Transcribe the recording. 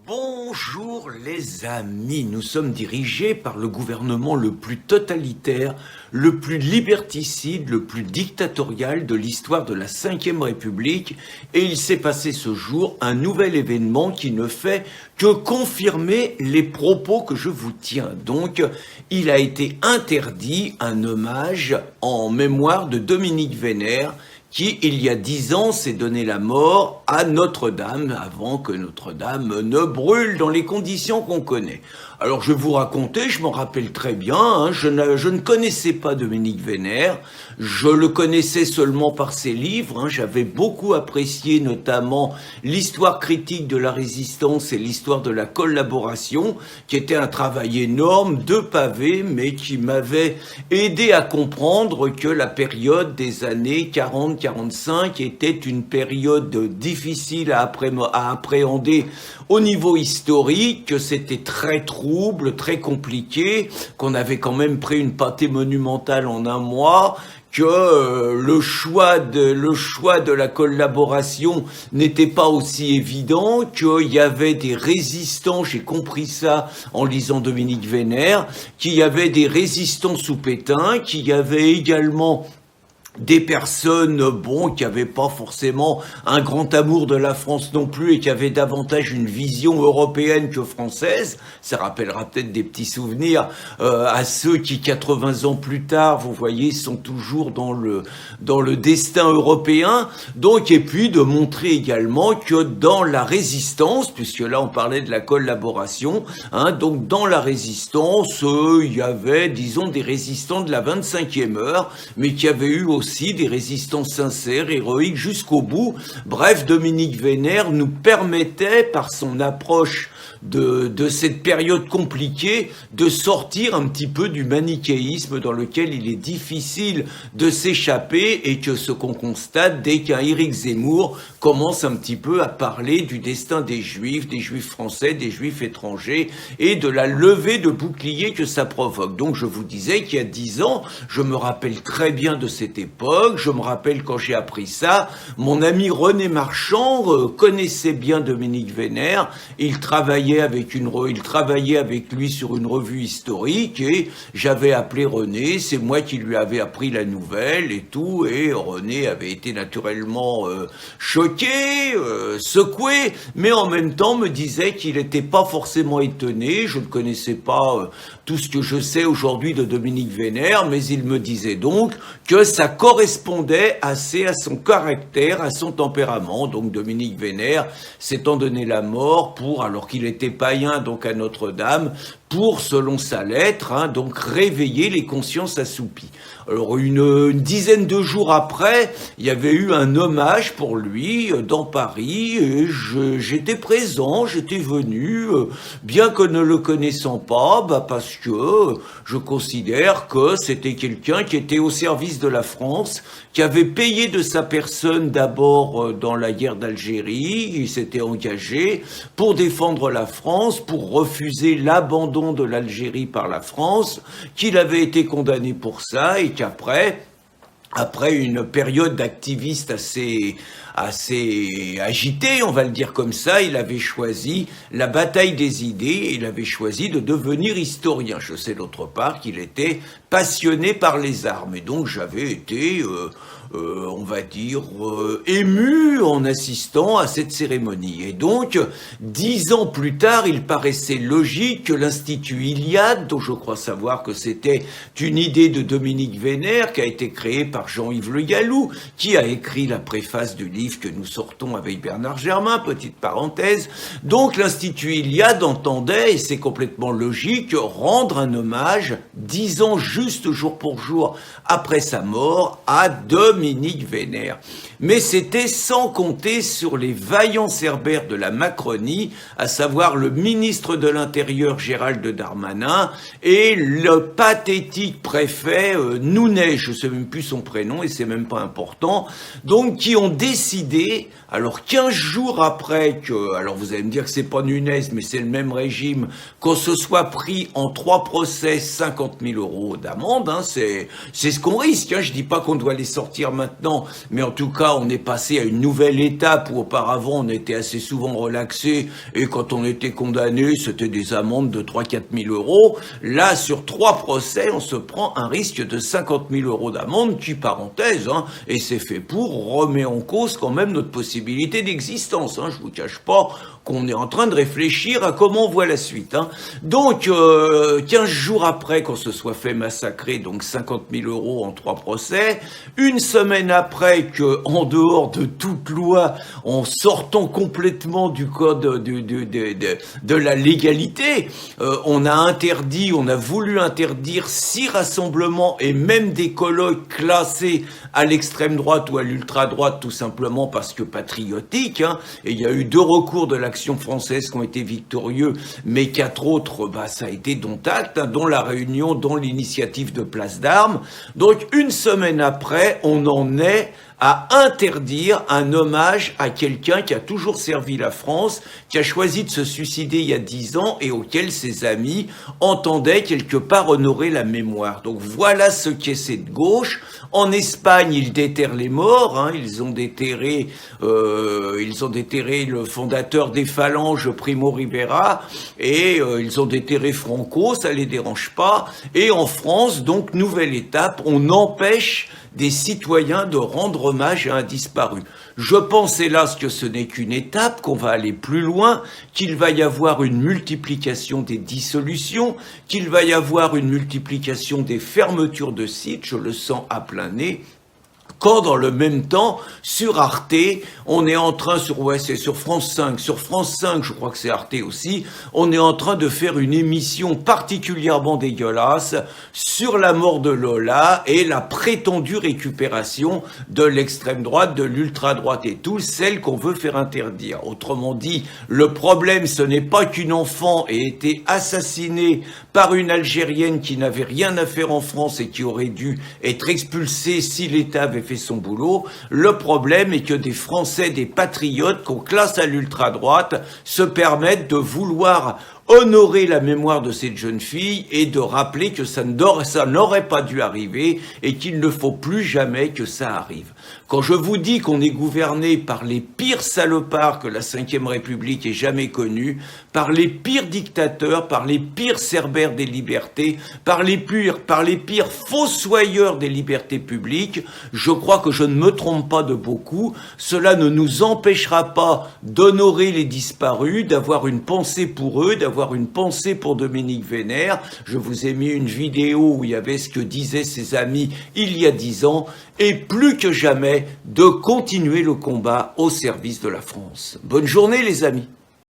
Bonjour les amis, nous sommes dirigés par le gouvernement le plus totalitaire, le plus liberticide, le plus dictatorial de l'histoire de la Ve République et il s'est passé ce jour un nouvel événement qui ne fait que confirmer les propos que je vous tiens. Donc, il a été interdit un hommage en mémoire de Dominique Vénère qui, il y a 10 ans, s'est donné la mort à Notre-Dame, avant que Notre-Dame ne brûle dans les conditions qu'on connaît. Alors, je vais vous raconter, je m'en rappelle très bien, je ne connaissais pas Dominique Vénère, je le connaissais seulement par ses livres, j'avais beaucoup apprécié notamment l'histoire critique de la résistance et l'histoire de la collaboration, qui était un travail énorme, de pavés, mais qui m'avait aidé à comprendre que la période des années 40-45 était une période difficile à appréhender au niveau historique, que c'était très trouble, très compliqué, qu'on avait quand même pris une pâtée monumentale en un mois, que le choix de la collaboration n'était pas aussi évident, qu'il y avait des résistants, j'ai compris ça en lisant Dominique Vénère, qu'il y avait des résistants sous Pétain, qu'il y avait également des personnes, qui n'avaient pas forcément un grand amour de la France non plus et qui avaient davantage une vision européenne que française. Ça rappellera peut-être des petits souvenirs à ceux qui, 80 ans plus tard, vous voyez, sont toujours dans le destin européen. Donc, et puis de montrer également que dans la résistance, puisque là on parlait de la collaboration, donc dans la résistance, il y avait, disons, des résistants de la 25e heure, mais qui avaient eu aussi des résistants sincères, héroïques jusqu'au bout. Bref, Dominique Vénère nous permettait, par son approche de cette période compliquée, de sortir un petit peu du manichéisme dans lequel il est difficile de s'échapper et que ce qu'on constate dès qu'un Éric Zemmour commence un petit peu à parler du destin des Juifs français, des Juifs étrangers et de la levée de boucliers que ça provoque. Donc je vous disais qu'il y a 10 ans, je me rappelle très bien de cette époque, je me rappelle quand j'ai appris ça, mon ami René Marchand connaissait bien Dominique Vénère, il travaillait avec lui sur une revue historique et j'avais appelé René, c'est moi qui lui avais appris la nouvelle et tout, et René avait été naturellement choqué, secoué, mais en même temps me disait qu'il n'était pas forcément étonné, je ne connaissais pas tout ce que je sais aujourd'hui de Dominique Vénère, mais il me disait donc que ça correspondait assez à son caractère, à son tempérament. Donc Dominique Vénère s'étant donné la mort alors qu'il était païen donc à Notre-Dame, pour, selon sa lettre, donc réveiller les consciences assoupies. Alors une dizaine de jours après, il y avait eu un hommage pour lui dans Paris, et j'étais présent, j'étais venu, bien que ne le connaissant pas, parce que je considère que c'était quelqu'un qui était au service de la France, qui avait payé de sa personne d'abord dans la guerre d'Algérie, il s'était engagé pour défendre la France, pour refuser l'abandon de l'Algérie par la France, qu'il avait été condamné pour ça et qu'après une période d'activiste assez agité, on va le dire comme ça, il avait choisi la bataille des idées et il avait choisi de devenir historien. Je sais d'autre part qu'il était passionné par les armes et donc j'avais été on va dire, ému en assistant à cette cérémonie. Et donc, 10 ans plus tard, il paraissait logique que l'Institut Iliade, dont je crois savoir que c'était une idée de Dominique Vénère, qui a été créée par Jean-Yves Le Gallou, qui a écrit la préface du livre que nous sortons avec Bernard Germain, petite parenthèse. Donc, l'Institut Iliade entendait, et c'est complètement logique, rendre un hommage, 10 ans juste jour pour jour après sa mort, à Dominique Vénère. Mais c'était sans compter sur les vaillants cerbères de la Macronie, à savoir le ministre de l'Intérieur Gérald Darmanin et le pathétique préfet Nounet, je ne sais même plus son prénom et c'est même pas important, donc qui ont décidé, alors 15 jours après que, alors vous allez me dire que c'est pas Nunes, mais c'est le même régime, qu'on se soit pris en 3 procès 50 000 € d'amende, hein, c'est ce qu'on risque. Hein. Je dis pas qu'on doit les sortir maintenant, mais en tout cas, on est passé à une nouvelle étape où auparavant on était assez souvent relaxé et quand on était condamné, c'était des amendes de 3-4 000 euros. Là, sur 3 procès, on se prend un risque de 50 000 euros d'amende qui, parenthèse, hein, et c'est fait pour, remet en cause quand même notre possibilité d'existence. Hein. Je vous cache pas qu'on est en train de réfléchir à comment on voit la suite. Hein. Donc, 15 jours après qu'on se soit fait massacrer, donc 50 000 euros en 3 procès, une semaine après que, en dehors de toute loi, en sortant complètement du code de la légalité, on a voulu interdire 6 rassemblements et même des colloques classés à l'extrême droite ou à l'ultra-droite, tout simplement parce que patriotiques, hein, et il y a eu 2 recours de l'Action française qui ont été victorieux, mais 4 autres, ça a été dont acte, hein, dont la Réunion, dont l'initiative de Place d'Armes. Donc, une semaine après, on en est à interdire un hommage à quelqu'un qui a toujours servi la France, qui a choisi de se suicider il y a 10 ans et auquel ses amis entendaient quelque part honorer la mémoire. Donc voilà ce qu'est cette gauche. En Espagne, ils déterrent les morts, hein, ils ont déterré le fondateur des Phalanges, Primo Rivera, et ils ont déterré Franco, ça les dérange pas. Et en France, donc, nouvelle étape, on empêche des citoyens de rendre hommage à un disparu. Je pense, hélas, que ce n'est qu'une étape, qu'on va aller plus loin, qu'il va y avoir une multiplication des dissolutions, qu'il va y avoir une multiplication des fermetures de sites, je le sens à plein nez, quand dans le même temps, sur Arte, on est en train, c'est sur France 5, je crois que c'est Arte aussi, on est en train de faire une émission particulièrement dégueulasse sur la mort de Lola et la prétendue récupération de l'extrême droite, de l'ultra-droite et tout, celle qu'on veut faire interdire. Autrement dit, le problème, ce n'est pas qu'une enfant ait été assassinée par une Algérienne qui n'avait rien à faire en France et qui aurait dû être expulsée si l'État avait fait son boulot. Le problème est que des Français, des patriotes qu'on classe à l'ultra-droite se permettent de vouloir honorer la mémoire de cette jeune fille et de rappeler que ça n'aurait pas dû arriver et qu'il ne faut plus jamais que ça arrive. Quand je vous dis qu'on est gouverné par les pires salopards que la Ve République ait jamais connus, par les pires dictateurs, par les pires cerbères des libertés, par les pires fossoyeurs des libertés publiques, je crois que je ne me trompe pas de beaucoup. Cela ne nous empêchera pas d'honorer les disparus, d'avoir une pensée pour eux, d'avoir une pensée pour Dominique Vénère. Je vous ai mis une vidéo où il y avait ce que disaient ses amis il y a 10 ans, et plus que jamais de continuer le combat au service de la France. Bonne journée les amis.